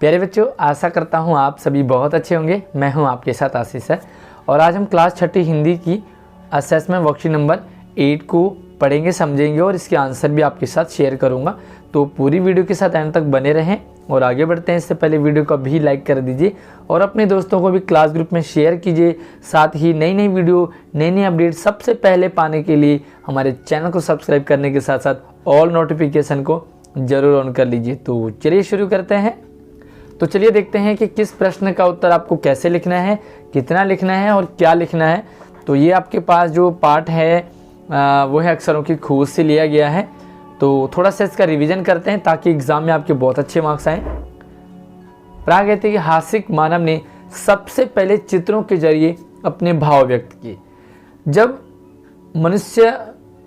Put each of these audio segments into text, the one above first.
प्यारे बच्चों, आशा करता हूँ आप सभी बहुत अच्छे होंगे। मैं हूँ आपके साथ आशीष है और आज हम क्लास 6 हिंदी की असेसमेंट वर्कशीट नंबर 8 को पढ़ेंगे, समझेंगे और इसके आंसर भी आपके साथ शेयर करूँगा। तो पूरी वीडियो के साथ एंड तक बने रहें और आगे बढ़ते हैं। इससे पहले वीडियो को भी लाइक कर दीजिए और अपने दोस्तों को भी क्लास ग्रुप में शेयर कीजिए। साथ ही नई नई वीडियो, नई नई अपडेट सबसे पहले पाने के लिए हमारे चैनल को सब्सक्राइब करने के साथ साथ ऑल नोटिफिकेशन को ज़रूर ऑन कर लीजिए। तो चलिए शुरू करते हैं। तो चलिए देखते हैं कि किस प्रश्न का उत्तर आपको कैसे लिखना है, कितना लिखना है और क्या लिखना है। तो ये आपके पास जो पार्ट है वो है अक्षरों की खोज से लिया गया है। तो थोड़ा सा इसका रिवीजन करते हैं ताकि एग्जाम में आपके बहुत अच्छे मार्क्स आएँ। प्रागैतिहासिक मानव ने सबसे पहले चित्रों के जरिए अपने भाव व्यक्त किए। जब मनुष्य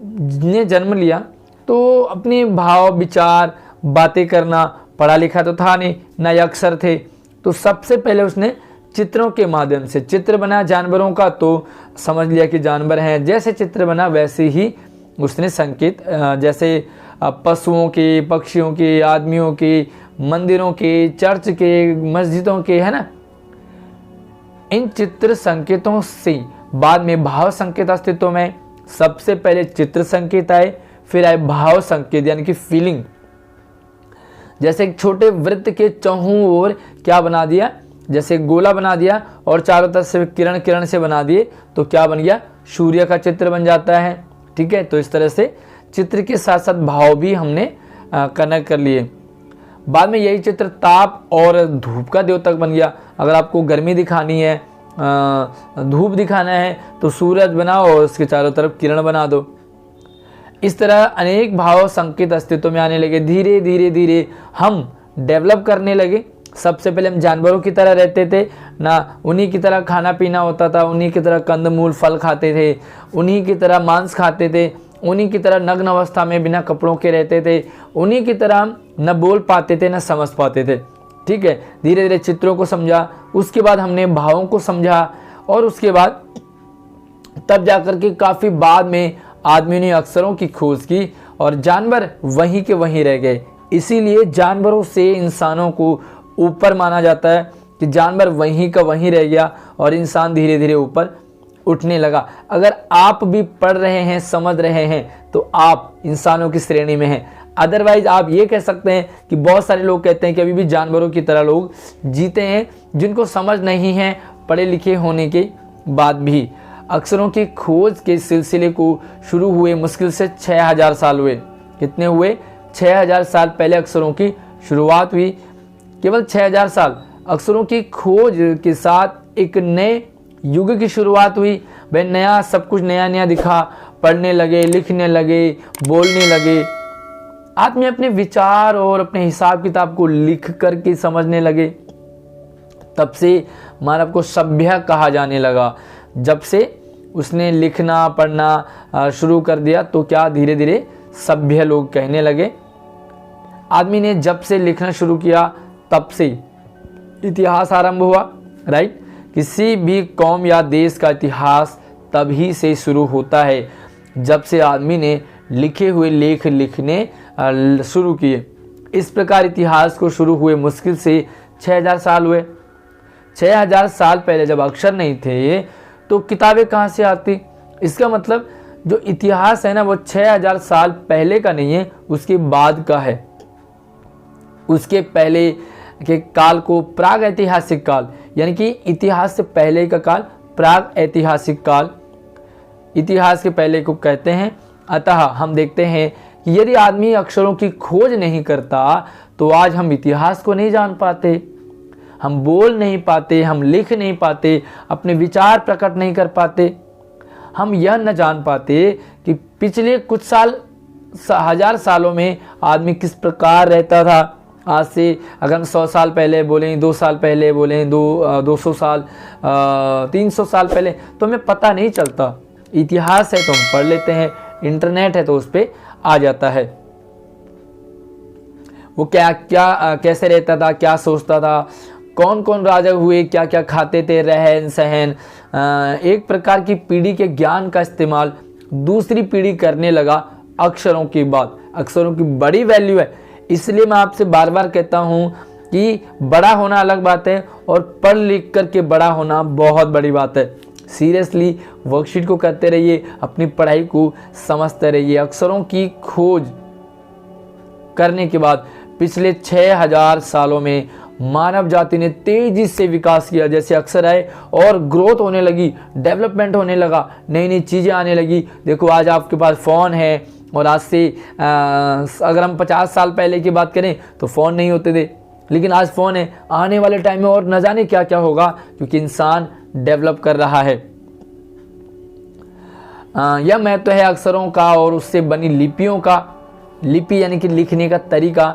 ने जन्म लिया तो अपने भाव, विचार, बातें करना, पढ़ा लिखा तो था नहीं, ना ये अक्षर थे, तो सबसे पहले उसने चित्रों के माध्यम से चित्र बना जानवरों का। तो समझ लिया कि जानवर हैं, जैसे चित्र बना वैसे ही उसने संकेत, जैसे पशुओं के, पक्षियों के, आदमियों के, मंदिरों के, चर्च के, मस्जिदों के, है ना। इन चित्र संकेतों से बाद में भाव संकेत अस्तित्व में। सबसे पहले चित्र संकेत आए, फिर आए भाव संकेत यानी कि फीलिंग। जैसे एक छोटे वृत्त के चौहों ओर क्या बना दिया, जैसे गोला बना दिया और चारों तरफ से किरण किरण से बना दिए तो क्या बन गया, सूर्य का चित्र बन जाता है। ठीक है, तो इस तरह से चित्र के साथ साथ भाव भी हमने कनेक्ट कर लिए। बाद में यही चित्र ताप और धूप का द्योतक बन गया। अगर आपको गर्मी दिखानी है, धूप दिखाना है तो सूरज बनाओ और उसके चारों तरफ किरण बना दो। इस तरह अनेक भाव संकेत अस्तित्व में आने लगे। धीरे धीरे धीरे हम डेवलप करने लगे। सबसे पहले हम जानवरों की तरह रहते थे ना, उन्हीं की तरह खाना पीना होता था, उन्हीं की तरह कंदमूल फल खाते थे, उन्हीं की तरह मांस खाते थे, उन्हीं की तरह नग्न अवस्था में बिना कपड़ों के रहते थे, उन्हीं की तरह न बोल पाते थे न समझ पाते थे। ठीक है, धीरे धीरे चित्रों को समझा, उसके बाद हमने भावों को समझा और उसके बाद तब जाकर के काफ़ी बाद में आदमी ने अक्षरों की खोज की और जानवर वहीं के वहीं रह गए। इसीलिए जानवरों से इंसानों को ऊपर माना जाता है कि जानवर वहीं का वहीं रह गया और इंसान धीरे धीरे ऊपर उठने लगा। अगर आप भी पढ़ रहे हैं, समझ रहे हैं तो आप इंसानों की श्रेणी में हैं। अदरवाइज आप ये कह सकते हैं कि बहुत सारे लोग कहते हैं कि अभी भी जानवरों की तरह लोग जीते हैं, जिनको समझ नहीं है पढ़े लिखे होने के बाद भी। अक्षरों की खोज के सिलसिले को शुरू हुए मुश्किल से 6000 साल हुए। कितने हुए? 6000 साल पहले अक्षरों की शुरुआत हुई। केवल 6000 साल अक्षरों की खोज के साथ एक नए युग की शुरुआत हुई। वह नया, सब कुछ नया नया दिखा, पढ़ने लगे, लिखने लगे, बोलने लगे। आदमी अपने विचार और अपने हिसाब किताब को लिख करके समझने लगे। तब से मानव को सभ्य कहा जाने लगा। जब से उसने लिखना पढ़ना शुरू कर दिया तो क्या धीरे धीरे सभ्य लोग कहने लगे। आदमी ने जब से लिखना शुरू किया तब से इतिहास आरंभ हुआ। राइट, किसी भी कौम या देश का इतिहास तभी से शुरू होता है जब से आदमी ने लिखे हुए लेख लिखने शुरू किए। इस प्रकार इतिहास को शुरू हुए मुश्किल से 6000 साल हुए। 6000 साल पहले जब अक्षर नहीं थे तो किताबें कहाँ से आती? इसका मतलब जो इतिहास है ना वो 6000 साल पहले का नहीं है, उसके बाद का है। उसके पहले के काल को प्राग ऐतिहासिक काल, यानी कि इतिहास से पहले का काल प्राग ऐतिहासिक काल, इतिहास के पहले को कहते हैं। अतः हम देखते हैं कि यदि आदमी अक्षरों की खोज नहीं करता तो आज हम इतिहास को नहीं जान पाते, हम बोल नहीं पाते, हम लिख नहीं पाते, अपने विचार प्रकट नहीं कर पाते। हम यह न जान पाते कि पिछले कुछ साल, 1000 सालों में आदमी किस प्रकार रहता था। आज से अगर हम 100 साल पहले बोलें, 2 साल पहले बोलें, 200 साल, 300 साल पहले, तो हमें पता नहीं चलता। इतिहास है तो हम पढ़ लेते हैं, इंटरनेट है तो उस पर आ जाता है। वो क्या क्या कैसे रहता था, क्या सोचता था, कौन कौन राजा हुए, क्या क्या खाते थे, रहन सहन, एक प्रकार की पीढ़ी के ज्ञान का इस्तेमाल दूसरी पीढ़ी करने लगा अक्षरों की बात। अक्षरों की बड़ी वैल्यू है, इसलिए मैं आपसे बार बार कहता हूँ कि बड़ा होना अलग बात है और पढ़ लिख करके बड़ा होना बहुत बड़ी बात है। सीरियसली वर्कशीट को करते रहिए, अपनी पढ़ाई को समझते रहिए। अक्षरों की खोज करने के बाद पिछले 6000 सालों में मानव जाति ने तेजी से विकास किया। जैसे अक्षर आए और ग्रोथ होने लगी, डेवलपमेंट होने लगा, नई नई चीज़ें आने लगी। देखो आज आपके पास फ़ोन है, और आज से अगर हम 50 साल पहले की बात करें तो फ़ोन नहीं होते थे, लेकिन आज फ़ोन है। आने वाले टाइम में और न जाने क्या क्या होगा, क्योंकि इंसान डेवलप कर रहा है। यह महत्व है अक्षरों का और उससे बनी लिपियों का। लिपि यानी कि लिखने का तरीका।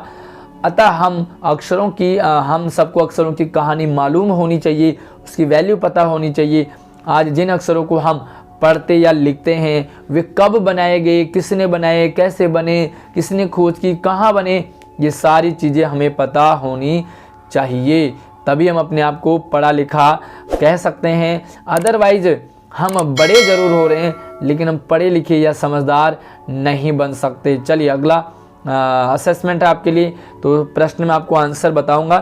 अतः हम सबको अक्षरों की कहानी मालूम होनी चाहिए, उसकी वैल्यू पता होनी चाहिए। आज जिन अक्षरों को हम पढ़ते या लिखते हैं वे कब बनाए गए, किसने बनाए, कैसे बने, किसने खोज की, कहाँ बने, ये सारी चीज़ें हमें पता होनी चाहिए। तभी हम अपने आप को पढ़ा लिखा कह सकते हैं। अदरवाइज हम बड़े ज़रूर हो रहे हैं, लेकिन हम पढ़े लिखे या समझदार नहीं बन सकते। चलिए अगला असेसमेंट है आपके लिए। तो प्रश्न में आपको आंसर बताऊंगा।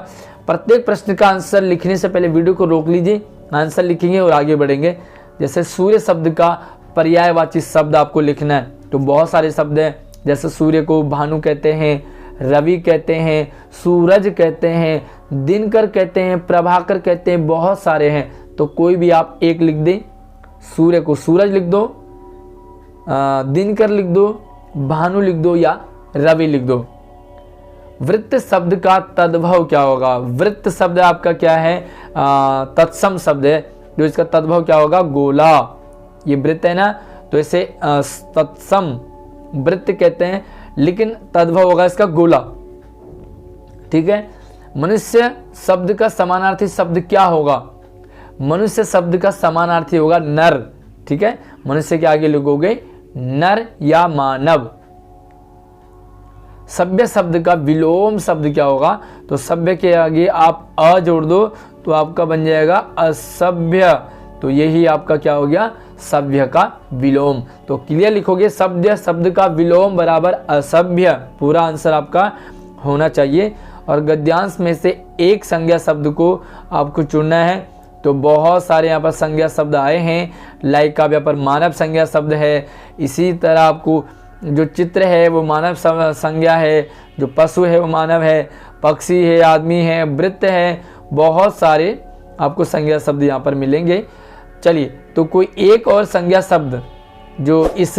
प्रत्येक प्रश्न का आंसर लिखने से पहले वीडियो को रोक लीजिए, आंसर लिखेंगे और आगे बढ़ेंगे। जैसे सूर्य शब्द का पर्यायवाची शब्द आपको लिखना है, तो बहुत सारे शब्द हैं। जैसे सूर्य को भानु कहते हैं, रवि कहते हैं, सूरज कहते हैं, दिनकर कहते हैं, प्रभाकर कहते हैं, बहुत सारे हैं। तो कोई भी आप एक लिख दें। सूर्य को सूरज लिख दो, दिनकर लिख दो, भानु लिख दो या रवि लिख दो। वृत्त शब्द का तद्भव क्या होगा? वृत्त शब्द आपका क्या है? तत्सम शब्द है, जो इसका तद्भव क्या होगा? गोला। ये वृत्त है ना, तो इसे तत्सम वृत्त कहते हैं, लेकिन तद्भव होगा इसका गोला। ठीक है। मनुष्य शब्द का समानार्थी शब्द क्या होगा? मनुष्य शब्द का समानार्थी होगा नर। ठीक है, मनुष्य के आगे लिखोगे नर या मानव। सभ्य शब्द का विलोम शब्द क्या होगा? तो सभ्य के आगे आप अ जोड़ दो तो आपका बन जाएगा असभ्य। तो यही आपका क्या हो गया? सभ्य का विलोम। तो क्लियर लिखोगे, सभ्य शब्द का विलोम बराबर असभ्य। पूरा आंसर आपका होना चाहिए। और गद्यांश में से एक संज्ञा शब्द को आपको चुनना है। तो बहुत सारे यहाँ पर संज्ञा शब्द आए हैं। लाइक का यहाँ पर मानव संज्ञा शब्द है। इसी तरह आपको जो चित्र है वो मानव संज्ञा है, जो पशु है वो मानव है, पक्षी है, आदमी है, वृत्त है, बहुत सारे आपको संज्ञा शब्द यहाँ पर मिलेंगे। चलिए, तो कोई एक और संज्ञा शब्द जो इस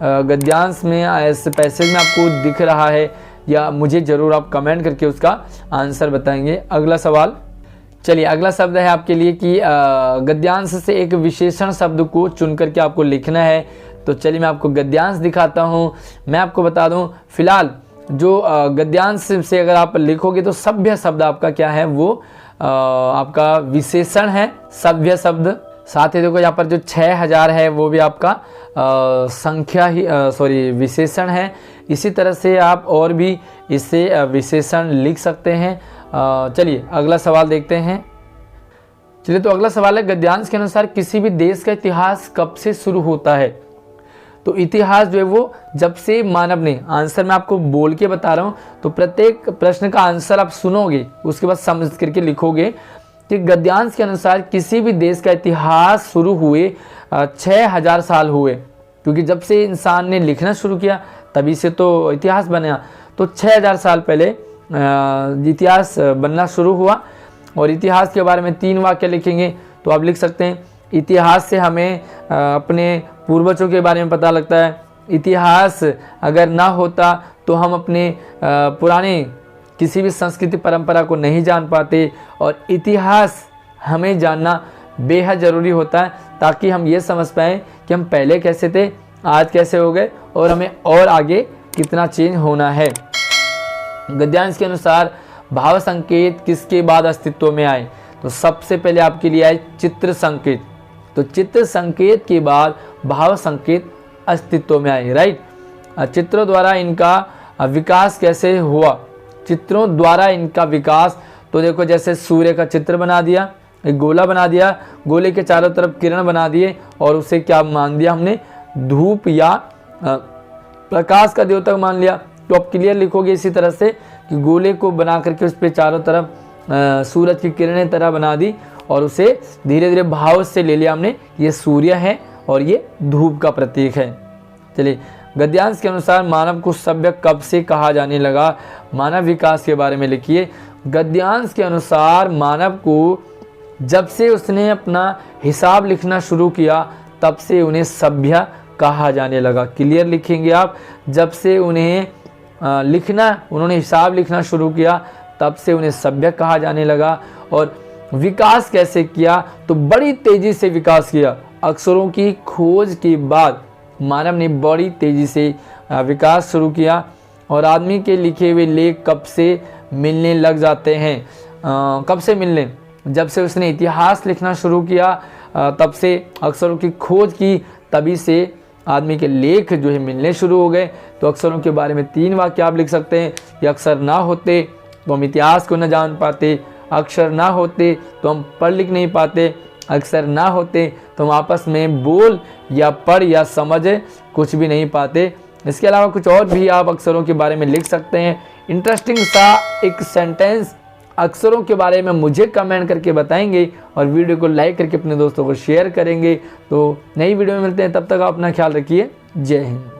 गद्यांश में इस पैसेज में आपको दिख रहा है, या मुझे ज़रूर आप कमेंट करके उसका आंसर बताएंगे। अगला सवाल, चलिए अगला शब्द है आपके लिए कि गद्यांश से एक विशेषण शब्द को चुन करके आपको लिखना है। तो चलिए मैं आपको गद्यांश दिखाता हूँ। मैं आपको बता दूँ, फिलहाल जो गद्यांश से अगर आप लिखोगे तो सभ्य शब्द आपका क्या है? वो आपका विशेषण है, सभ्य शब्द। साथ ही देखो यहाँ पर जो 6000 है वो भी आपका संख्या ही विशेषण है। इसी तरह से आप और भी इससे विशेषण लिख सकते हैं। चलिए अगला सवाल देखते हैं। चलिए, तो अगला सवाल है, गद्यांश के अनुसार किसी भी देश का इतिहास कब से शुरू होता है? तो इतिहास जो है वो जब से मानव ने, आंसर मैं आपको बोल के बता रहा हूँ, तो प्रत्येक प्रश्न का आंसर आप सुनोगे, उसके बाद समझ करके लिखोगे कि गद्यांश के अनुसार किसी भी देश का इतिहास शुरू हुए 6000 साल हुए। क्योंकि जब से इंसान ने लिखना शुरू किया तभी से तो इतिहास बना। तो 6000 साल पहले इतिहास बनना शुरू हुआ। और इतिहास के बारे में 3 वाक्य लिखेंगे। तो आप लिख सकते हैं, इतिहास से हमें अपने पूर्वजों के बारे में पता लगता है। इतिहास अगर ना होता तो हम अपने पुराने किसी भी संस्कृति परंपरा को नहीं जान पाते। और इतिहास हमें जानना बेहद ज़रूरी होता है, ताकि हम ये समझ पाएँ कि हम पहले कैसे थे, आज कैसे हो गए, और हमें और आगे कितना चेंज होना है। गद्यांश के अनुसार भाव संकेत किसके बाद अस्तित्व में आए? तो सबसे पहले आपके लिए आए चित्र संकेत। तो चित्र संकेत के बाद भाव संकेत अस्तित्व में आए। राइट। चित्रों द्वारा इनका विकास कैसे हुआ? चित्रों द्वारा इनका विकास, तो देखो जैसे सूर्य का चित्र बना दिया, एक गोला बना दिया, गोले के चारों तरफ किरण बना दिए, और उसे क्या मान दिया हमने? धूप या प्रकाश का द्योतक मान लिया। तो आप क्लियर लिखोगे इसी तरह से कि गोले को बना करके उस पर चारों तरफ सूरज की किरणें तरह बना दी और उसे धीरे धीरे भाव से ले लिया हमने। ये सूर्य है और ये धूप का प्रतीक है। चलिए, गद्यांश के अनुसार मानव को सभ्य कब से कहा जाने लगा? मानव विकास के बारे में लिखिए। गद्यांश के अनुसार मानव को जब से उसने अपना हिसाब लिखना शुरू किया तब से उन्हें सभ्य कहा जाने लगा। क्लियर लिखेंगे आप, जब से उन्हें उन्होंने हिसाब लिखना शुरू किया तब से उन्हें सभ्य कहा जाने लगा। और विकास कैसे किया? तो बड़ी तेजी से विकास किया। अक्षरों की खोज के बाद मानव ने बड़ी तेजी से विकास शुरू किया और आदमी के लिखे हुए लेख कब से मिलने लग जाते हैं? कब से मिलने? जब से उसने इतिहास लिखना शुरू किया तब से अक्षरों की खोज की, तभी से आदमी के लेख जो है मिलने शुरू हो गए। तो अक्षरों के बारे में 3 वाक्य आप लिख सकते हैं कि अक्षर ना होते तो हम इतिहास को न जान पाते, अक्षर ना होते तो हम पढ़ लिख नहीं पाते, अक्षर ना होते तो हम आपस में बोल या पढ़ या समझ कुछ भी नहीं पाते। इसके अलावा कुछ और भी आप अक्षरों के बारे में लिख सकते हैं। इंटरेस्टिंग सा एक सेंटेंस अक्षरों के बारे में मुझे कमेंट करके बताएंगे और वीडियो को लाइक करके अपने दोस्तों को शेयर करेंगे। तो नई वीडियो में मिलते हैं, तब तक आप अपना ख्याल रखिए। जय हिंद।